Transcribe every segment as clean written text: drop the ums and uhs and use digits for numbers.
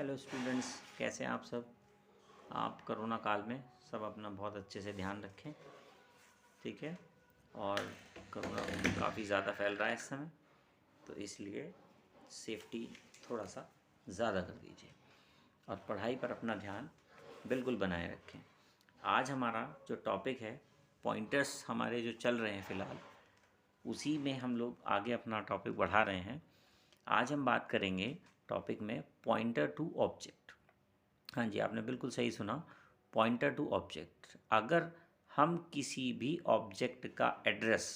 Hello students, कैसे हैं आप सब। आप कोरोना काल में सब अपना बहुत अच्छे से ध्यान रखें, ठीक है। और कोरोना काफ़ी ज़्यादा फैल रहा है इस समय, तो इसलिए सेफ्टी थोड़ा सा ज़्यादा कर दीजिए और पढ़ाई पर अपना ध्यान बिल्कुल बनाए रखें। आज हमारा जो टॉपिक है, पॉइंटर्स हमारे जो चल रहे हैं फ़िलहाल, उसी में हम लोग आगे अपना टॉपिक बढ़ा रहे हैं। आज हम बात करेंगे टॉपिक में पॉइंटर टू ऑब्जेक्ट। हाँ जी, आपने बिल्कुल सही सुना, पॉइंटर टू ऑब्जेक्ट। अगर हम किसी भी ऑब्जेक्ट का एड्रेस,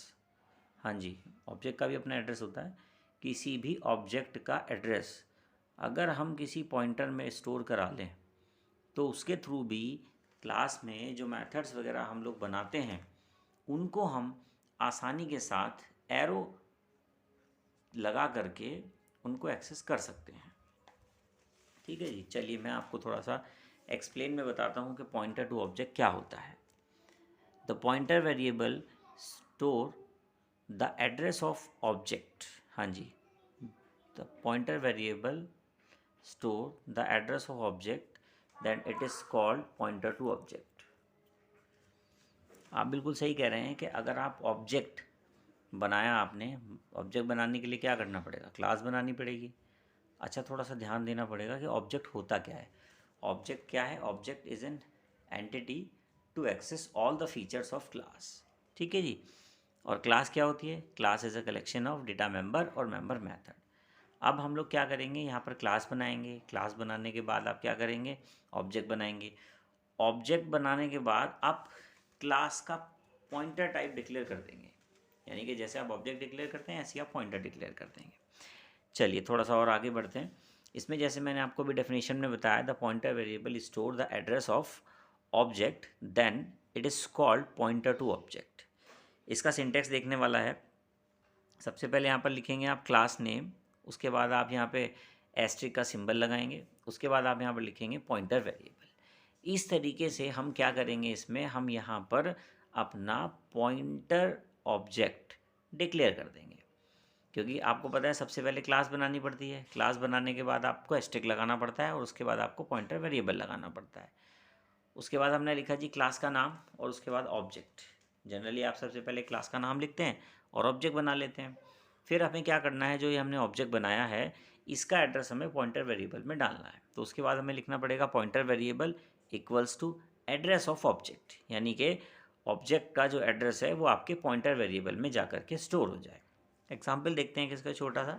हाँ जी, ऑब्जेक्ट का भी अपना एड्रेस होता है, किसी भी ऑब्जेक्ट का एड्रेस अगर हम किसी पॉइंटर में स्टोर करा लें तो उसके थ्रू भी क्लास में जो मेथड्स वगैरह हम लोग बनाते हैं उनको हम आसानी के साथ एरो लगा करके उनको एक्सेस कर सकते हैं। ठीक है जी, चलिए मैं आपको थोड़ा सा एक्सप्लेन में बताता हूँ कि पॉइंटर टू ऑब्जेक्ट क्या होता है। The pointer variable store the address of object. हाँ जी, the pointer variable store the address of object, then it is called pointer to object. आप बिल्कुल सही कह रहे हैं कि अगर आप ऑब्जेक्ट बनाया, आपने ऑब्जेक्ट बनाने के लिए क्या करना पड़ेगा, क्लास बनानी पड़ेगी। अच्छा, थोड़ा सा ध्यान देना पड़ेगा कि ऑब्जेक्ट होता क्या है। ऑब्जेक्ट क्या है? Object is an entity to access all the features of class. ठीक है जी। और क्लास क्या होती है? Class is a collection of data member और मेंबर मेथड। अब हम लोग क्या करेंगे, यहाँ पर क्लास बनाएंगे। क्लास बनाने के बाद आप क्या करेंगे, ऑब्जेक्ट बनाएंगे। ऑब्जेक्ट बनाने के बाद आप क्लास का पॉइंटर टाइप डिक्लेयर कर देंगे, यानी कि जैसे आप ऑब्जेक्ट डिक्लेयर करते हैं ऐसे ही आप पॉइंटर डिक्लेयर कर देंगे। चलिए थोड़ा सा और आगे बढ़ते हैं। इसमें जैसे मैंने आपको भी डेफिनेशन में बताया, the pointer variable store the address of object, then it is called pointer to object. इसका सिंटेक्स देखने वाला है। सबसे पहले यहाँ पर लिखेंगे आप क्लास नेम, उसके बाद आप यहाँ पे एस्ट्रिक का सिंबल लगाएंगे, उसके बाद आप यहाँ पर लिखेंगे पॉइंटर वेरिएबल। इस तरीके से हम क्या करेंगे, इसमें हम यहाँ पर अपना पॉइंटर ऑब्जेक्ट डिक्लेयर कर देंगे। क्योंकि आपको पता है सबसे पहले क्लास बनानी पड़ती है, क्लास बनाने के बाद आपको एस्ट्रिक लगाना पड़ता है और उसके बाद आपको पॉइंटर वेरिएबल लगाना पड़ता है। उसके बाद हमने लिखा जी क्लास का नाम और उसके बाद ऑब्जेक्ट। जनरली आप सबसे पहले क्लास का नाम लिखते हैं और ऑब्जेक्ट बना लेते हैं। फिर हमें क्या करना है, जो ये हमने ऑब्जेक्ट बनाया है इसका एड्रेस हमें पॉइंटर वेरिएबल में डालना है। तो उसके बाद हमें लिखना पड़ेगा pointer variable equals to address of object, यानी कि ऑब्जेक्ट का जो एड्रेस है वो आपके पॉइंटर वेरिएबल में जा कर के स्टोर हो जाए। एग्जाम्पल देखते हैं किसका, छोटा सा।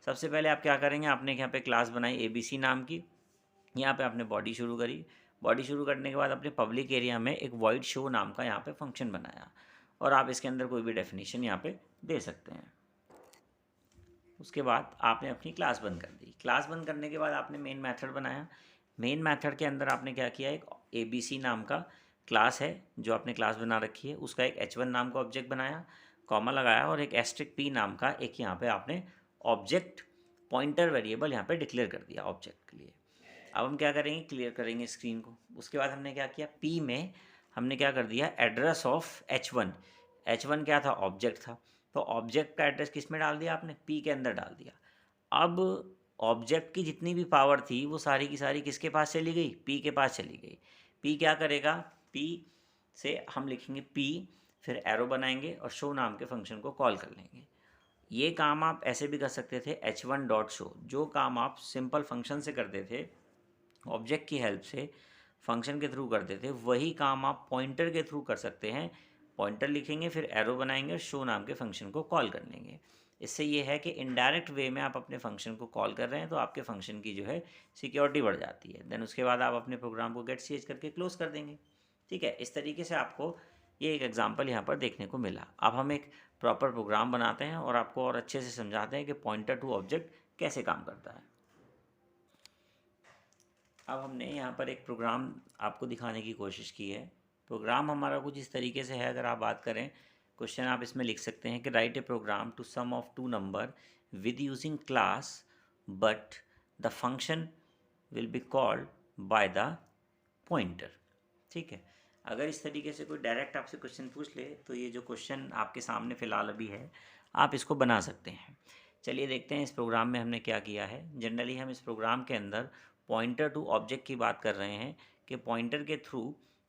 सबसे पहले आप क्या करेंगे, आपने यहाँ पे क्लास बनाई ABC नाम की। यहाँ पे आपने बॉडी शुरू करी। बॉडी शुरू करने के बाद अपने पब्लिक एरिया में एक वॉइड शो नाम का यहाँ पे फंक्शन बनाया और आप इसके अंदर कोई भी डेफिनेशन यहाँ पे दे सकते हैं। उसके बाद आपने अपनी क्लास बंद कर दी। क्लास बंद करने के बाद आपने मेन मेथड बनाया। मेन मेथड के अंदर आपने क्या किया, एक ABC नाम का क्लास है जो आपने क्लास बना रखी है, उसका एक H1 नाम का ऑब्जेक्ट बनाया, कॉमा लगाया और एक एस्ट्रिक P नाम का एक यहाँ पे आपने ऑब्जेक्ट पॉइंटर वेरिएबल यहाँ पे डिक्लेयर कर दिया ऑब्जेक्ट के लिए। अब हम क्या करेंगे, क्लियर करेंगे स्क्रीन को। उसके बाद हमने क्या किया, P में हमने क्या कर दिया, एड्रेस ऑफ H1। H1 क्या था, ऑब्जेक्ट था, तो ऑब्जेक्ट का एड्रेस किस में डाल दिया आपने, P के अंदर डाल दिया। अब ऑब्जेक्ट की जितनी भी पावर थी वो सारी की सारी किसके पास चली गई, P के पास चली गई। P क्या करेगा, P से हम लिखेंगे P, फिर एरो बनाएंगे और शो नाम के फंक्शन को कॉल कर लेंगे। ये काम आप ऐसे भी कर सकते थे, H1 डॉट शो। जो काम आप सिंपल फंक्शन से करते थे, ऑब्जेक्ट की हेल्प से फंक्शन के थ्रू करते थे, वही काम आप पॉइंटर के थ्रू कर सकते हैं। पॉइंटर लिखेंगे, फिर एरो बनाएंगे और शो नाम के फंक्शन को कॉल कर लेंगे। इससे ये है कि इनडायरेक्ट वे में आप अपने फंक्शन को कॉल कर रहे हैं तो आपके फंक्शन की जो है सिक्योरिटी बढ़ जाती है। देन उसके बाद आप अपने प्रोग्राम को गेट ch करके क्लोज कर देंगे। ठीक है, इस तरीके से आपको ये एक एग्जाम्पल यहाँ पर देखने को मिला। अब हम एक प्रॉपर प्रोग्राम बनाते हैं और आपको और अच्छे से समझाते हैं कि पॉइंटर टू ऑब्जेक्ट कैसे काम करता है। अब हमने यहाँ पर एक प्रोग्राम आपको दिखाने की कोशिश की है। प्रोग्राम हमारा कुछ इस तरीके से है। अगर आप बात करें, क्वेश्चन आप इसमें लिख सकते हैं कि write a program to sum of two number with using class but the function will be called by the pointer. ठीक है, अगर इस तरीके से कोई डायरेक्ट आपसे क्वेश्चन पूछ ले तो ये जो क्वेश्चन आपके सामने फ़िलहाल अभी है आप इसको बना सकते हैं। चलिए देखते हैं इस प्रोग्राम में हमने क्या किया है। जनरली हम इस प्रोग्राम के अंदर पॉइंटर टू ऑब्जेक्ट की बात कर रहे हैं कि पॉइंटर के थ्रू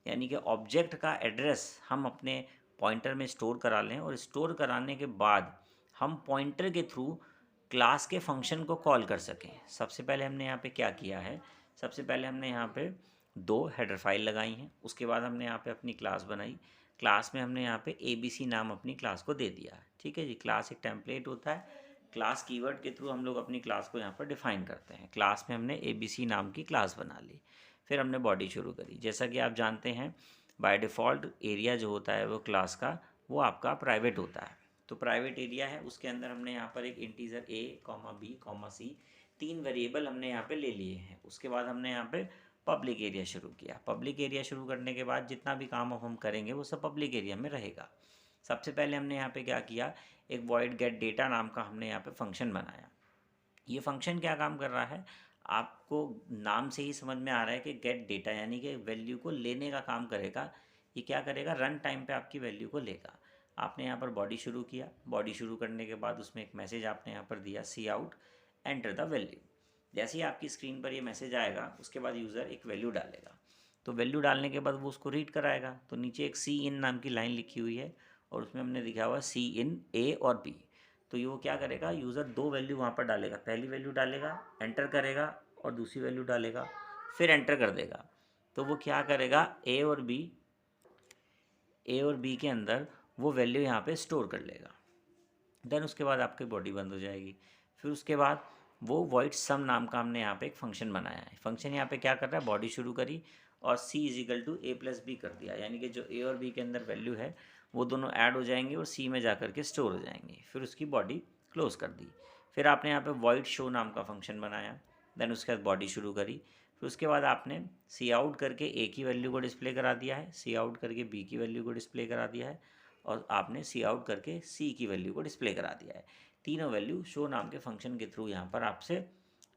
यानी कि ऑब्जेक्ट का एड्रेस हम अपने पॉइंटर में स्टोर करा लें और स्टोर कराने के बाद हम पॉइंटर के थ्रू क्लास के फंक्शन को कॉल कर सकें। सबसे पहले हमने यहाँ पे क्या किया है, सबसे पहले हमने यहाँ पे 2 हेडर फाइल लगाई हैं। उसके बाद हमने यहाँ पे अपनी क्लास बनाई। क्लास में हमने यहाँ पे ABC नाम अपनी क्लास को दे दिया है। ठीक है जी, क्लास एक टेम्पलेट होता है। क्लास कीवर्ड के थ्रू हम लोग अपनी क्लास को यहाँ पर डिफाइन करते हैं। क्लास में हमने ABC नाम की क्लास बना ली। फिर हमने बॉडी शुरू करी। जैसा कि आप जानते हैं बाय डिफ़ॉल्ट एरिया जो होता है वो क्लास का वो आपका प्राइवेट होता है। तो प्राइवेट एरिया है, उसके अंदर हमने यहाँ पर एक integer A, B, C 3 variable हमने यहाँ पे ले लिए हैं। उसके बाद हमने यहाँ पे पब्लिक एरिया शुरू किया। पब्लिक एरिया शुरू करने के बाद जितना भी काम हम करेंगे वो सब पब्लिक एरिया में रहेगा। सबसे पहले हमने यहाँ पे क्या किया, एक वॉइड गेट डेटा नाम का हमने यहाँ पे फंक्शन बनाया। ये फंक्शन क्या काम कर रहा है, आपको नाम से ही समझ में आ रहा है कि गेट डेटा यानी कि वैल्यू को लेने का काम करेगा। ये क्या करेगा, रन टाइम पे आपकी वैल्यू को लेगा। आपने यहाँ पर बॉडी शुरू किया। बॉडी शुरू करने के बाद उसमें एक मैसेज आपने यहाँ पर दिया सी आउट एंटर द वैल्यू। जैसे ही आपकी स्क्रीन पर ये मैसेज आएगा उसके बाद यूज़र एक वैल्यू डालेगा। तो वैल्यू डालने के बाद वो उसको रीड कराएगा। तो नीचे एक सी इन नाम की लाइन लिखी हुई है और उसमें हमने लिखा हुआ सी इन A और B। तो ये वो क्या करेगा, यूज़र 2 वैल्यू वहाँ पर डालेगा। पहली वैल्यू डालेगा, एंटर करेगा और दूसरी वैल्यू डालेगा, फिर एंटर कर देगा। तो वो क्या करेगा, ए और बी के अंदर वो वैल्यू यहाँ पे स्टोर कर लेगा। देन उसके बाद आपकी बॉडी बंद हो जाएगी। फिर उसके बाद वो वॉइड सम नाम का हमने यहाँ पे एक फंक्शन बनाया है। फंक्शन यहाँ पे क्या कर रहा है, बॉडी शुरू करी और C = A+B कर दिया, यानी कि जो A और B के अंदर वैल्यू है वो दोनों ऐड हो जाएंगे और C में जा कर के स्टोर हो जाएंगे। फिर उसकी बॉडी क्लोज कर दी। फिर आपने यहाँ पे वॉइड शो नाम का फंक्शन बनाया। देन उसके बाद बॉडी शुरू करी। फिर उसके बाद आपने सी आउट करके A की वैल्यू को डिस्प्ले करा दिया है, सी आउट करके B की वैल्यू को डिस्प्ले करा दिया है और आपने सी आउट करके C की वैल्यू को डिस्प्ले करा दिया है। तीनों वैल्यू शो नाम के फंक्शन के थ्रू यहाँ पर आपसे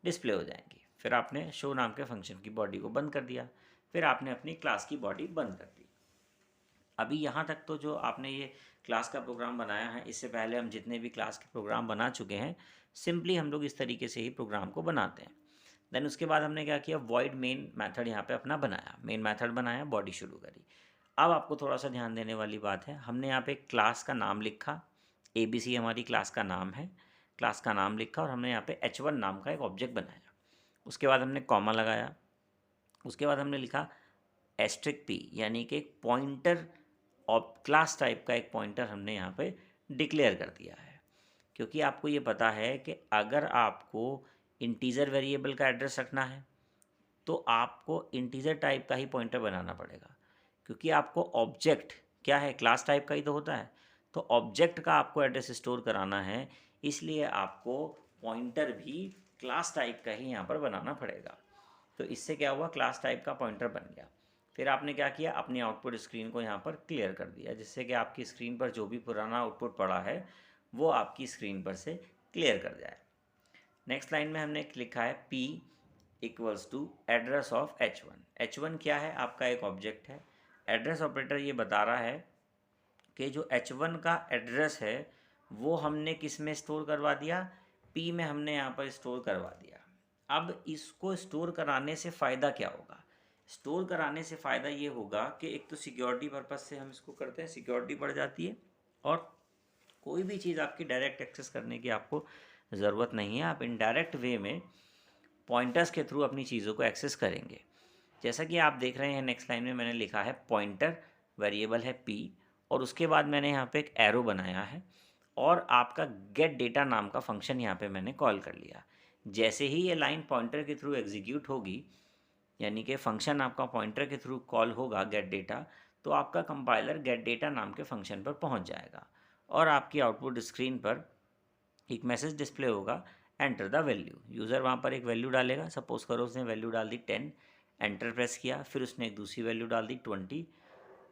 डिस्प्ले हो जाएंगी। फिर आपने शो नाम के फंक्शन की बॉडी को बंद कर दिया। फिर आपने अपनी क्लास की बॉडी बंद कर दी। अभी यहाँ तक तो जो आपने ये क्लास का प्रोग्राम बनाया है, इससे पहले हम जितने भी क्लास के प्रोग्राम बना चुके हैं सिंपली हम लोग इस तरीके से ही प्रोग्राम को बनाते हैं। देन उसके बाद हमने क्या किया, वॉइड मेन मेथड यहाँ पे अपना बनाया। मेन मेथड बनाया, बॉडी शुरू करी। अब आपको थोड़ा सा ध्यान देने वाली बात है, हमने यहाँ पे क्लास का नाम लिखा। ABC हमारी क्लास का नाम है। क्लास का नाम लिखा और हमने यहाँ पे H1 नाम का एक ऑब्जेक्ट बनाया। उसके बाद हमने कॉमा लगाया। उसके बाद हमने लिखा *P यानी कि एक पॉइंटर और क्लास टाइप का एक पॉइंटर हमने यहाँ पे डिक्लेयर कर दिया है। क्योंकि आपको ये पता है कि अगर आपको इंटीजर वेरिएबल का एड्रेस रखना है तो आपको इंटीजर टाइप का ही पॉइंटर बनाना पड़ेगा। क्योंकि आपको ऑब्जेक्ट क्या है, क्लास टाइप का ही तो होता है। तो ऑब्जेक्ट का आपको एड्रेस स्टोर कराना है, इसलिए आपको पॉइंटर भी क्लास टाइप का ही यहाँ पर बनाना पड़ेगा। तो इससे क्या हुआ, क्लास टाइप का पॉइंटर बन गया। फिर आपने क्या किया, अपनी आउटपुट स्क्रीन को यहाँ पर क्लियर कर दिया, जिससे कि आपकी स्क्रीन पर जो भी पुराना आउटपुट पड़ा है वो आपकी स्क्रीन पर से क्लियर कर जाए। नेक्स्ट लाइन में हमने लिखा है P = address of H1। H1 क्या है, आपका एक ऑब्जेक्ट है। एड्रेस ऑपरेटर ये बता रहा है कि जो H1 का एड्रेस है वो हमने किस में स्टोर करवा दिया, P में हमने यहाँ पर स्टोर करवा दिया। अब इसको स्टोर कराने से फ़ायदा क्या होगा, स्टोर कराने से फ़ायदा ये होगा कि एक तो सिक्योरिटी पर्पज़ से हम इसको करते हैं, सिक्योरिटी बढ़ जाती है और कोई भी चीज़ आपकी डायरेक्ट एक्सेस करने की आपको ज़रूरत नहीं है। आप इनडायरेक्ट वे में पॉइंटर्स के थ्रू अपनी चीज़ों को एक्सेस करेंगे। जैसा कि आप देख रहे हैं नेक्स्ट लाइन में मैंने लिखा है पॉइंटर वेरिएबल है P और उसके बाद मैंने यहाँ पे एक एरो बनाया है और आपका गेट डेटा नाम का फंक्शन यहाँ पे मैंने कॉल कर लिया। जैसे ही ये लाइन पॉइंटर के थ्रू एग्जीक्यूट होगी, यानी कि फंक्शन आपका पॉइंटर के थ्रू कॉल होगा गेट डेटा, तो आपका कंपाइलर गेट डेटा नाम के फंक्शन पर पहुँच जाएगा और आपकी आउटपुट स्क्रीन पर एक मैसेज डिस्प्ले होगा एंटर द वैल्यू। यूज़र वहाँ पर एक वैल्यू डालेगा, सपोज़ करो उसने वैल्यू डाल दी 10, एंटर प्रेस किया, फिर उसने एक दूसरी वैल्यू डाल दी 20,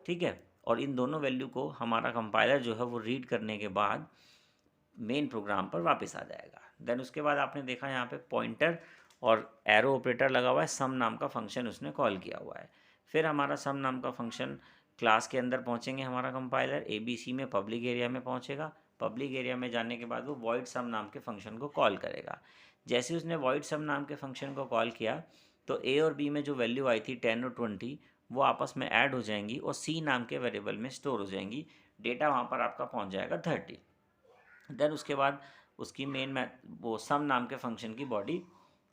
ठीक है। और इन दोनों वैल्यू को हमारा कंपाइलर जो है वो रीड करने के बाद मेन प्रोग्राम पर वापस आ जाएगा। देन उसके बाद आपने देखा यहाँ पे पॉइंटर और एरो ऑपरेटर लगा हुआ है, सम नाम का फंक्शन उसने कॉल किया हुआ है। फिर हमारा सम नाम का फंक्शन क्लास के अंदर पहुँचेंगे, हमारा कंपाइलर ABC में पब्लिक एरिया में पहुँचेगा। पब्लिक एरिया में जाने के बाद वो वॉइड सम नाम के फंक्शन को कॉल करेगा। जैसे उसने वॉइड सम नाम के फंक्शन को कॉल किया, तो ए और बी में जो वैल्यू आई थी 10 और 20 वो आपस में ऐड हो जाएंगी और सी नाम के वेरिएबल में स्टोर हो जाएंगी। डेटा वहाँ पर आपका पहुँच जाएगा 30। देन उसके बाद उसकी वो सम नाम के फंक्शन की बॉडी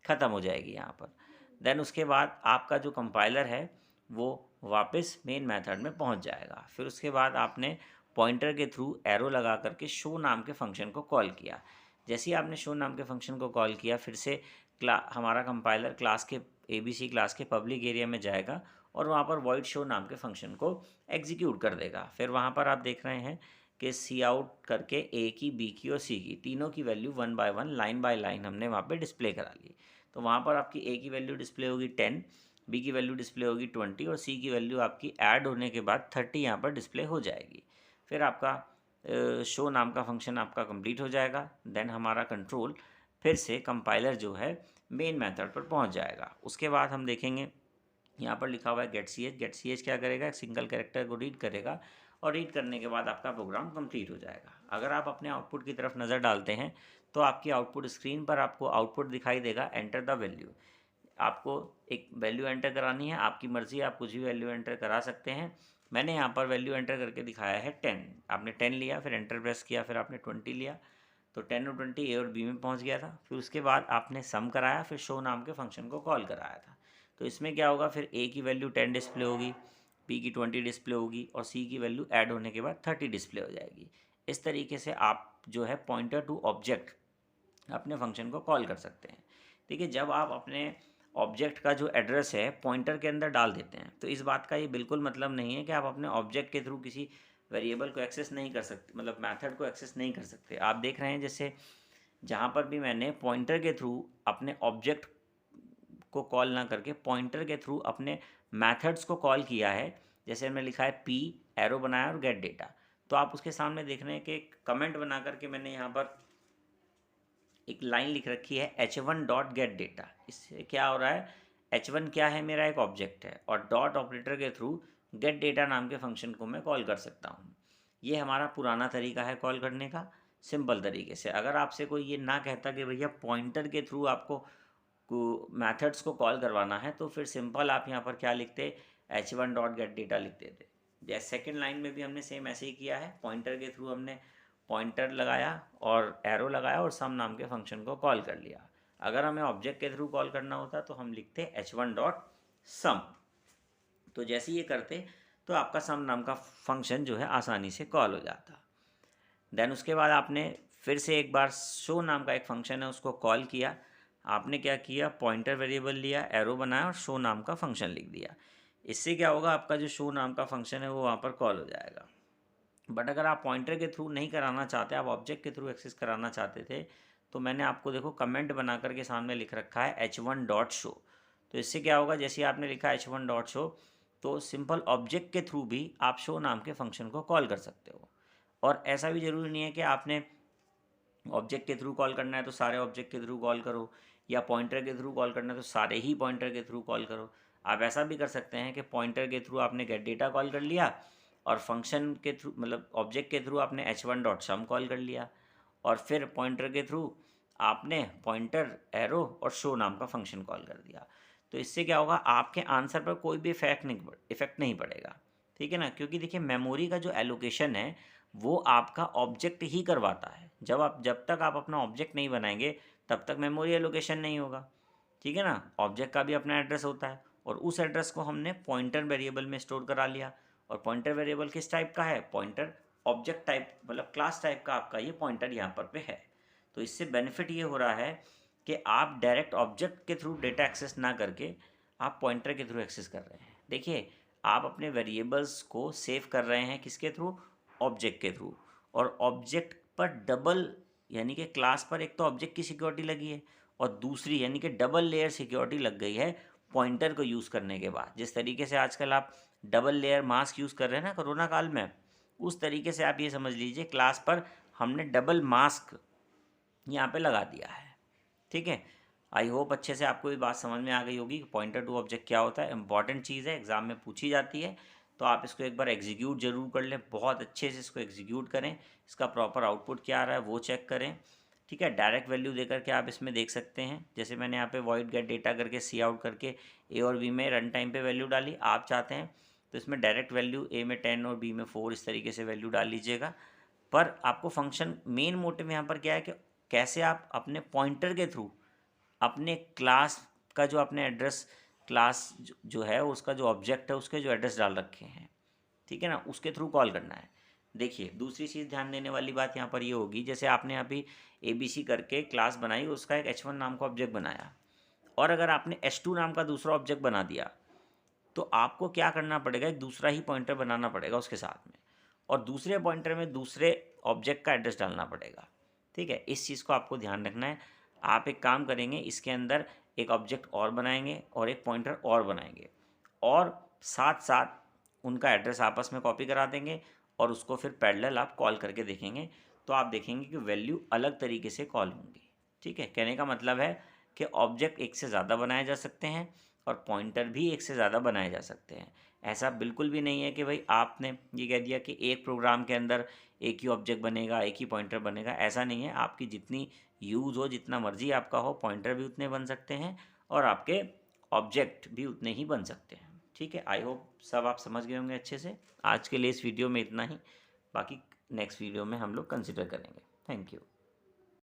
ख़त्म हो जाएगी यहाँ पर। देन उसके बाद आपका जो कंपाइलर है वो वापस मेन मेथड में पहुँच जाएगा। फिर उसके बाद आपने पॉइंटर के थ्रू एरो लगा करके शो नाम के फंक्शन को कॉल किया। जैसे ही आपने शो नाम के फंक्शन को कॉल किया फिर से हमारा कंपाइलर क्लास के ABC क्लास के पब्लिक एरिया में जाएगा और वहाँ पर वॉइड शो नाम के फंक्शन को एग्जीक्यूट कर देगा। फिर वहाँ पर आप देख रहे हैं कि सी आउट करके ए की, बी की और सी की तीनों की value 1 by 1 line by line हमने वहाँ पे डिस्प्ले करा ली। तो वहाँ पर आपकी ए की वैल्यू डिस्प्ले होगी 10, बी की वैल्यू डिस्प्ले होगी 20 और सी की वैल्यू आपकी ऐड होने के बाद 30 यहाँ पर डिस्प्ले हो जाएगी। फिर आपका शो नाम का फंक्शन आपका कंप्लीट हो जाएगा। देन हमारा कंट्रोल फिर से कंपाइलर जो है मेन मेथड पर पहुँच जाएगा। उसके बाद हम देखेंगे यहाँ पर लिखा हुआ है get C H. Get C H क्या करेगा, एक सिंगल कैरेक्टर को रीड करेगा और रीड करने के बाद आपका प्रोग्राम कंप्लीट हो जाएगा। अगर आप अपने आउटपुट की तरफ नज़र डालते हैं तो आपकी आउटपुट स्क्रीन पर आपको आउटपुट दिखाई देगा एंटर द वैल्यू। आपको एक वैल्यू एंटर करानी है, आपकी मर्ज़ी, आप कुछ भी वैल्यू एंटर करा सकते हैं। मैंने यहाँ पर वैल्यू एंटर करके दिखाया है 10। आपने 10 लिया, फिर एंटर प्रेस किया, फिर आपने 20 लिया, तो 10 और 20 ए और बी में पहुँच गया था। फिर उसके बाद आपने सम कराया, फिर शो नाम के फंक्शन को कॉल कराया था। तो इसमें क्या होगा, फिर ए की वैल्यू 10 डिस्प्ले होगी, बी की 20 डिस्प्ले होगी और सी की वैल्यू ऐड होने के बाद 30 डिस्प्ले हो जाएगी। इस तरीके से आप जो है पॉइंटर टू ऑब्जेक्ट अपने फंक्शन को कॉल कर सकते हैं। ठीक है, जब आप अपने ऑब्जेक्ट का जो एड्रेस है पॉइंटर के अंदर डाल देते हैं तो इस बात का ये बिल्कुल मतलब नहीं है कि आप अपने ऑब्जेक्ट के थ्रू किसी वेरिएबल को एक्सेस नहीं कर सकते, मतलब मेथड को एक्सेस नहीं कर सकते। आप देख रहे हैं जैसे जहाँ पर भी मैंने पॉइंटर के थ्रू अपने ऑब्जेक्ट को कॉल ना करके पॉइंटर के थ्रू अपने मेथड्स को कॉल किया है, जैसे मैंने लिखा है पी, एरो बनाया और गेट डेटा, तो आप उसके सामने देख रहे हैं कि एक कमेंट बना करके मैंने यहाँ पर एक लाइन लिख रखी है h1 डॉट गेट डेटा। इससे क्या हो रहा है, h1 क्या है, मेरा एक ऑब्जेक्ट है और डॉट ऑपरेटर के थ्रू गेट डेटा नाम के फंक्शन को मैं कॉल कर सकता हूँ। ये हमारा पुराना तरीका है कॉल करने का, सिंपल तरीके से। अगर आपसे कोई ये ना कहता कि भैया पॉइंटर के थ्रू आपको मेथड्स को कॉल करवाना है, तो फिर सिंपल आप यहाँ पर क्या लिखते, h1 डॉट गेट डेटा लिख देते। जैसे सेकेंड लाइन में भी हमने सेम ऐसे ही किया है, पॉइंटर के थ्रू हमने पॉइंटर लगाया और एरो लगाया और सम नाम के फंक्शन को कॉल कर लिया। अगर हमें ऑब्जेक्ट के थ्रू कॉल करना होता तो हम लिखते h1 डॉट सम। तो जैसे ये करते तो आपका सम नाम का फंक्शन जो है आसानी से कॉल हो जाता। देन उसके बाद आपने फिर से एक बार शो नाम का एक फंक्शन है उसको कॉल किया। आपने क्या किया, पॉइंटर वेरिएबल लिया, एरो बनाया और शो नाम का फंक्शन लिख दिया। इससे क्या होगा, आपका जो शो नाम का फंक्शन है वो वहाँ पर कॉल हो जाएगा। बट अगर आप पॉइंटर के थ्रू नहीं कराना चाहते, आप ऑब्जेक्ट के थ्रू एक्सेस कराना चाहते थे, तो मैंने आपको देखो कमेंट बना करके सामने लिख रखा है h1 डॉट शो। तो इससे क्या होगा, जैसे आपने लिखा h1 डॉट शो तो सिंपल ऑब्जेक्ट के थ्रू भी आप शो नाम के फंक्शन को कॉल कर सकते हो। और ऐसा भी ज़रूरी नहीं है कि आपने ऑब्जेक्ट के थ्रू कॉल करना है तो सारे ऑब्जेक्ट के थ्रू कॉल करो, या पॉइंटर के थ्रू कॉल करना है तो सारे ही पॉइंटर के थ्रू कॉल करो। आप ऐसा भी कर सकते हैं कि पॉइंटर के थ्रू आपने गेट डेटा कॉल कर लिया और फंक्शन के थ्रू, मतलब ऑब्जेक्ट के थ्रू आपने h1 डॉट सम कॉल कर लिया और फिर पॉइंटर के थ्रू आपने पॉइंटर, एरो और शो नाम का फंक्शन कॉल कर दिया। तो इससे क्या होगा, आपके आंसर पर कोई भी इफेक्ट नहीं पड़ेगा। ठीक है ना, क्योंकि देखिए मेमोरी का जो एलोकेशन है वो आपका ऑब्जेक्ट ही करवाता है। जब तक आप अपना ऑब्जेक्ट नहीं बनाएंगे तब तक मेमोरी एलोकेशन नहीं होगा। ठीक है ना, ऑब्जेक्ट का भी अपना एड्रेस होता है और उस एड्रेस को हमने पॉइंटर वेरिएबल में स्टोर करा लिया। और पॉइंटर वेरिएबल किस टाइप का है, पॉइंटर ऑब्जेक्ट टाइप, मतलब क्लास टाइप का आपका ये पॉइंटर यहाँ पर पे है। तो इससे बेनिफिट ये हो रहा है कि आप डायरेक्ट ऑब्जेक्ट के थ्रू डेटा एक्सेस ना करके आप पॉइंटर के थ्रू एक्सेस कर रहे हैं। देखिए आप अपने वेरिएबल्स को सेव कर रहे हैं किसके थ्रू, ऑब्जेक्ट के थ्रू। और ऑब्जेक्ट पर डबल, यानी कि क्लास पर एक तो ऑब्जेक्ट की सिक्योरिटी लगी है और दूसरी यानी कि डबल लेयर सिक्योरिटी लग गई है पॉइंटर को यूज़ करने के बाद। जिस तरीके से आजकल आप डबल लेयर मास्क यूज़ कर रहे हैं ना कोरोना काल में, उस तरीके से आप ये समझ लीजिए क्लास पर हमने डबल मास्क यहाँ पे लगा दिया है। ठीक है, आई होप अच्छे से आपको ये बात समझ में आ गई होगी कि पॉइंटर टू ऑब्जेक्ट क्या होता है। इंपॉर्टेंट चीज़ है, एग्जाम में पूछी जाती है, तो आप इसको एक बार एग्जीक्यूट जरूर कर लें, बहुत अच्छे से इसको एग्जीक्यूट करें, इसका प्रॉपर आउटपुट क्या आ रहा है वो चेक करें। ठीक है। डायरेक्ट वैल्यू देकर के आप इसमें देख सकते हैं, जैसे मैंने यहाँ पे वॉइड गेट डेटा करके सी आउट करके ए और बी में रन टाइम पे वैल्यू डाली। आप चाहते हैं तो इसमें डायरेक्ट वैल्यू ए में 10 और बी में 4 इस तरीके से वैल्यू डाल लीजिएगा। पर आपको फंक्शन मेन मोटिव यहाँ पर क्या है कि कैसे आप अपने पॉइंटर के थ्रू अपने क्लास का जो अपने एड्रेस क्लास जो है उसका जो ऑब्जेक्ट है उसके जो एड्रेस डाल रखे हैं, ठीक है ना, उसके थ्रू कॉल करना है। देखिए दूसरी चीज़ ध्यान देने वाली बात यहाँ पर ये होगी, जैसे आपने अभी ABC करके क्लास बनाई, उसका एक H1 नाम का ऑब्जेक्ट बनाया, और अगर आपने H2 नाम का दूसरा ऑब्जेक्ट बना दिया तो आपको क्या करना पड़ेगा, एक दूसरा ही पॉइंटर बनाना पड़ेगा उसके साथ में, और दूसरे पॉइंटर में दूसरे ऑब्जेक्ट का एड्रेस डालना पड़ेगा। ठीक है, इस चीज़ को आपको ध्यान रखना है। आप एक काम करेंगे, इसके अंदर एक ऑब्जेक्ट और बनाएंगे और एक पॉइंटर और बनाएंगे, और साथ साथ उनका एड्रेस आपस में कॉपी करा देंगे, और उसको फिर पैरेलल आप कॉल करके देखेंगे, तो आप देखेंगे कि वैल्यू अलग तरीके से कॉल होंगी। ठीक है, कहने का मतलब है कि ऑब्जेक्ट एक से ज़्यादा बनाए जा सकते हैं और पॉइंटर भी एक से ज़्यादा बनाए जा सकते हैं। ऐसा बिल्कुल भी नहीं है कि भाई आपने ये कह दिया कि एक प्रोग्राम के अंदर एक ही ऑब्जेक्ट बनेगा, एक ही पॉइंटर बनेगा, ऐसा नहीं है। आपकी जितनी यूज़ हो, जितना मर्जी आपका हो, पॉइंटर भी उतने बन सकते हैं और आपके ऑब्जेक्ट भी उतने ही बन सकते हैं। ठीक है, आई होप सब आप समझ गए होंगे अच्छे से। आज के लिए इस वीडियो में इतना ही, बाकी नेक्स्ट वीडियो में हम लोग कंसिडर करेंगे। Thank you.